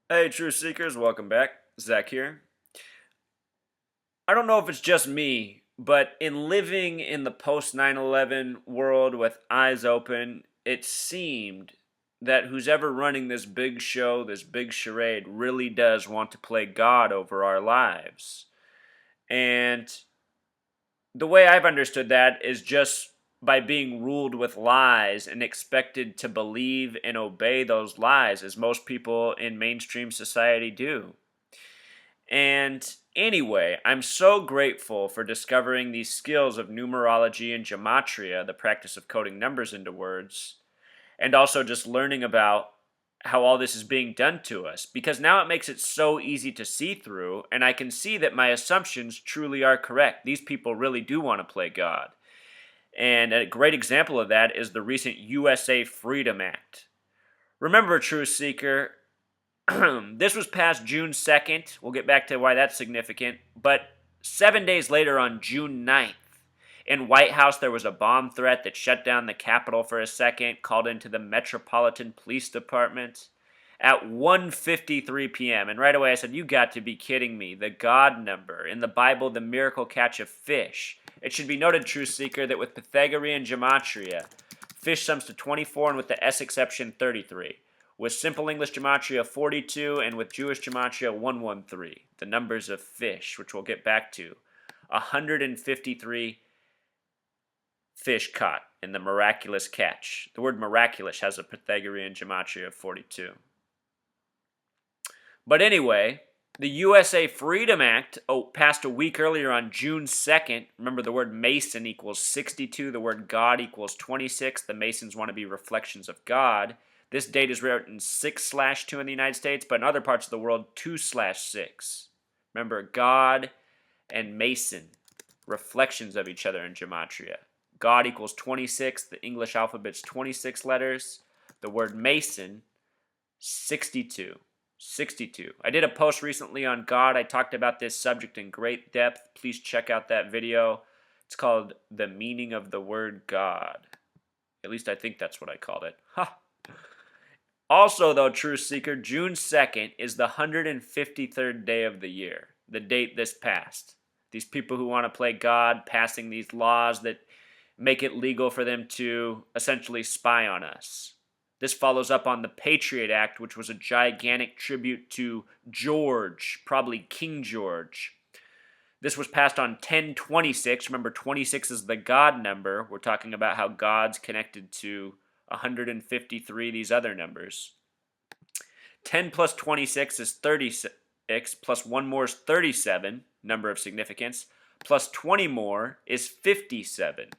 Hey, Truth Seekers, welcome back. Zach here. I don't know if it's just me, but in living in the post 9/11 world with eyes open, it seemed that who's ever running this big show, this big charade, really does want to play God over our lives. And the way I've understood that is just by being ruled with lies and expected to believe and obey those lies, as most people in mainstream society do. And anyway, I'm so grateful for discovering these skills of numerology and gematria, the practice of coding numbers into words, and also just learning about how all this is being done to us, because now it makes it so easy to see through, and I can see that my assumptions truly are correct. These people really do want to play God. And a great example of that is the recent USA Freedom Act. Remember, Truth Seeker, this was passed June 2nd. We'll get back to why that's significant. But 7 days later, on June 9th, in White House, there was a bomb threat that shut down the Capitol for a second, called into the Metropolitan Police Department at 1:53 p.m. And right away I said, you got to be kidding me. The God number. In the Bible, the miracle catch of fish. It should be noted, Truth Seeker, that with Pythagorean gematria, fish sums to 24, and with the S exception, 33. With simple English gematria, 42, and with Jewish gematria, 113. The numbers of fish, which we'll get back to. 153 fish caught in the miraculous catch. The word miraculous has a Pythagorean gematria of 42. But anyway, the USA Freedom Act passed a week earlier on June 2nd. Remember, the word Mason equals 62. The word God equals 26. The Masons want to be reflections of God. This date is written 6/2 in the United States, but in other parts of the world, 2/6. Remember, God and Mason, reflections of each other in gematria. God equals 26. The English alphabet's 26 letters. The word Mason, 62. 62. I did a post recently on God. I talked about this subject in great depth. Please check out that video. It's called The Meaning of the Word God. At least I think that's what I called it. Ha! Also, though, Truth Seeker, June 2nd is the 153rd day of the year, the date this passed. These people who want to play God passing these laws that make it legal for them to essentially spy on us. This follows up on the Patriot Act, which was a gigantic tribute to George, probably King George. This was passed on 10/26. Remember, 26 is the God number. We're talking about how God's connected to 153, these other numbers. 10 plus 26 is 36, plus 1 more is 37, number of significance, plus 20 more is 57.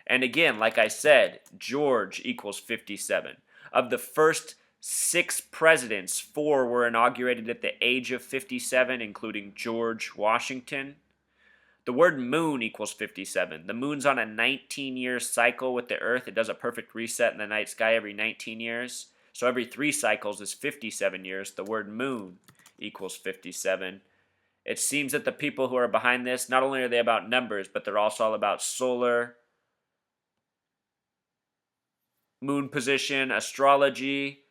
And again, like I said, George equals 57. Of the first 6 presidents, 4 were inaugurated at the age of 57, including George Washington. The word moon equals 57. The moon's on a 19-year cycle with the Earth. It does a perfect reset in the night sky every 19 years. So every 3 cycles is 57 years. The word moon equals 57. It seems that the people who are behind this, not only are they about numbers, but they're also all about solar, moon position, astrology,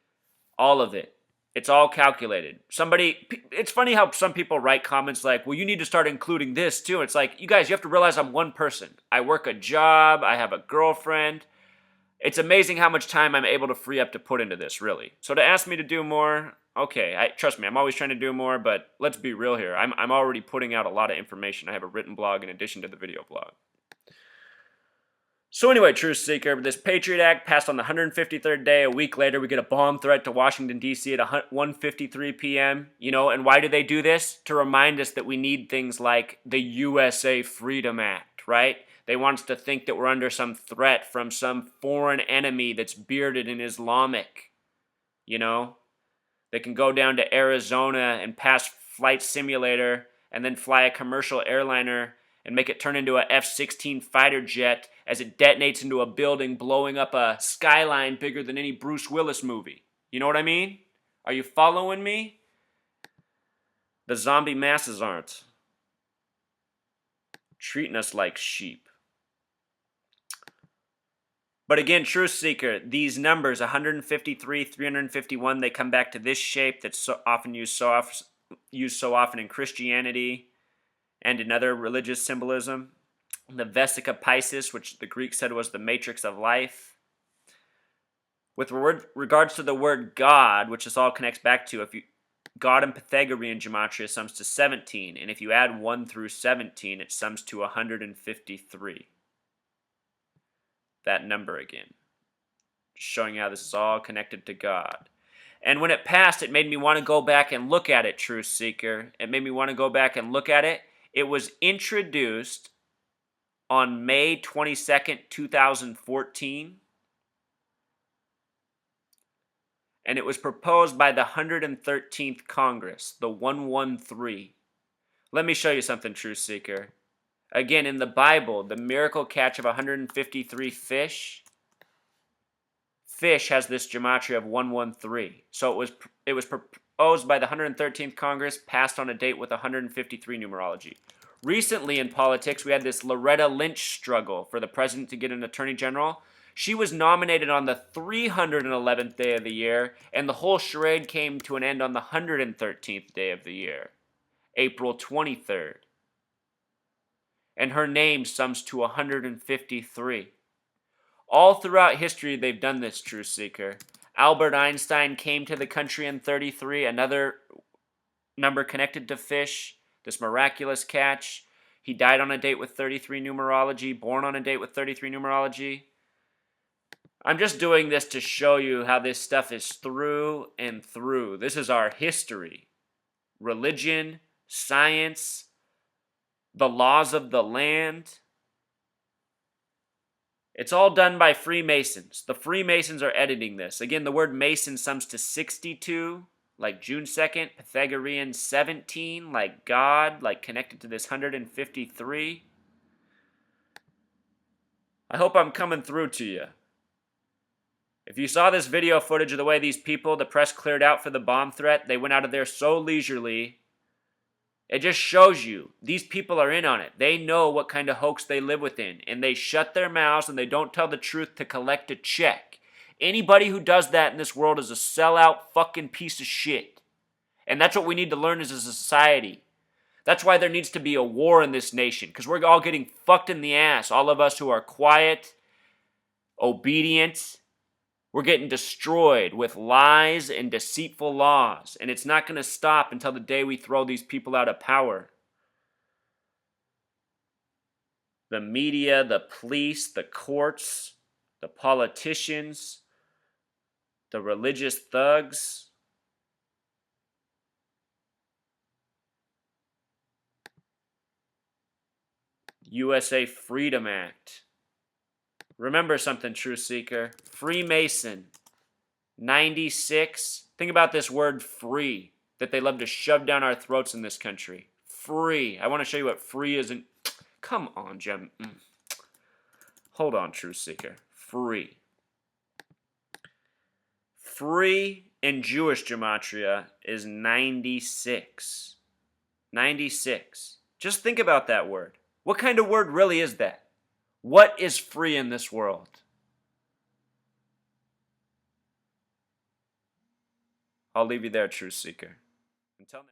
all of it. It's all calculated. It's funny how some people write comments like, well, you need to start including this too. It's like, you guys, you have to realize I'm one person. I work a job. I have a girlfriend. It's amazing how much time I'm able to free up to put into this, really. So to ask me to do more, okay, trust me, I'm always trying to do more, but let's be real here. I'm already putting out a lot of information. I have a written blog in addition to the video blog. So anyway, Truth Seeker, this Patriot Act passed on the 153rd day. A week later, we get a bomb threat to Washington, D.C. at 1:53 p.m. And why do they do this? To remind us that we need things like the USA Freedom Act, right? They want us to think that we're under some threat from some foreign enemy that's bearded and Islamic. They can go down to Arizona and pass Flight Simulator and then fly a commercial airliner and make it turn into a F-16 fighter jet as it detonates into a building, blowing up a skyline bigger than any Bruce Willis movie. You know what I mean? Are you following me? The zombie masses aren't. Treating us like sheep. But again, Truth Seeker, these numbers, 153, 351, they come back to this shape that's used so often in Christianity and in other religious symbolism. The Vesica Piscis, which the Greeks said was the matrix of life. With regards to the word God, which this all connects back to, God in Pythagorean gematria sums to 17, and if you add 1 through 17, it sums to 153. That number again. Just showing you how this is all connected to God. And when it passed, it made me want to go back and look at it, Truth Seeker. It made me want to go back and look at it. It was introduced on May 22nd, 2014. And it was proposed by the 113th Congress, the 113. Let me show you something, Truth Seeker. Again, in the Bible, the miracle catch of 153 fish has this gematria of 113. So it was proposed by the 113th Congress, passed on a date with 153 numerology. Recently in politics, we had this Loretta Lynch struggle for the president to get an attorney general. She was nominated on the 311th day of the year, and the whole charade came to an end on the 113th day of the year, April 23rd. And her name sums to 153. All throughout history, they've done this, Truth Seeker. Albert Einstein came to the country in 33, another number connected to fish, this miraculous catch. He died on a date with 33 numerology, born on a date with 33 numerology. I'm just doing this to show you how this stuff is through and through. This is our history. Religion, science, the laws of the land. It's all done by Freemasons. The Freemasons are editing this. Again, the word Mason sums to 62, like June 2nd. Pythagorean 17, like God, like connected to this 153. I hope I'm coming through to you. If you saw this video footage of the way these people, the press cleared out for the bomb threat, they went out of there so leisurely. It just shows you, these people are in on it. They know what kind of hoax they live within, and they shut their mouths and they don't tell the truth to collect a check. Anybody who does that in this world is a sellout fucking piece of shit. And that's what we need to learn as a society. That's why there needs to be a war in this nation, because we're all getting fucked in the ass. All of us who are quiet, obedient, we're getting destroyed with lies and deceitful laws, and it's not going to stop until the day we throw these people out of power. The media, the police, the courts, the politicians, the religious thugs. USA Freedom Act. Remember something, Truth Seeker. Freemason. 96. Think about this word free that they love to shove down our throats in this country. Free. I want to show you what free is. Come on, Jim. Hold on, Truth Seeker. Free. Free in Jewish gematria is 96. 96. Just think about that word. What kind of word really is that? What is free in this world? I'll leave you there, Truth Seeker. Until next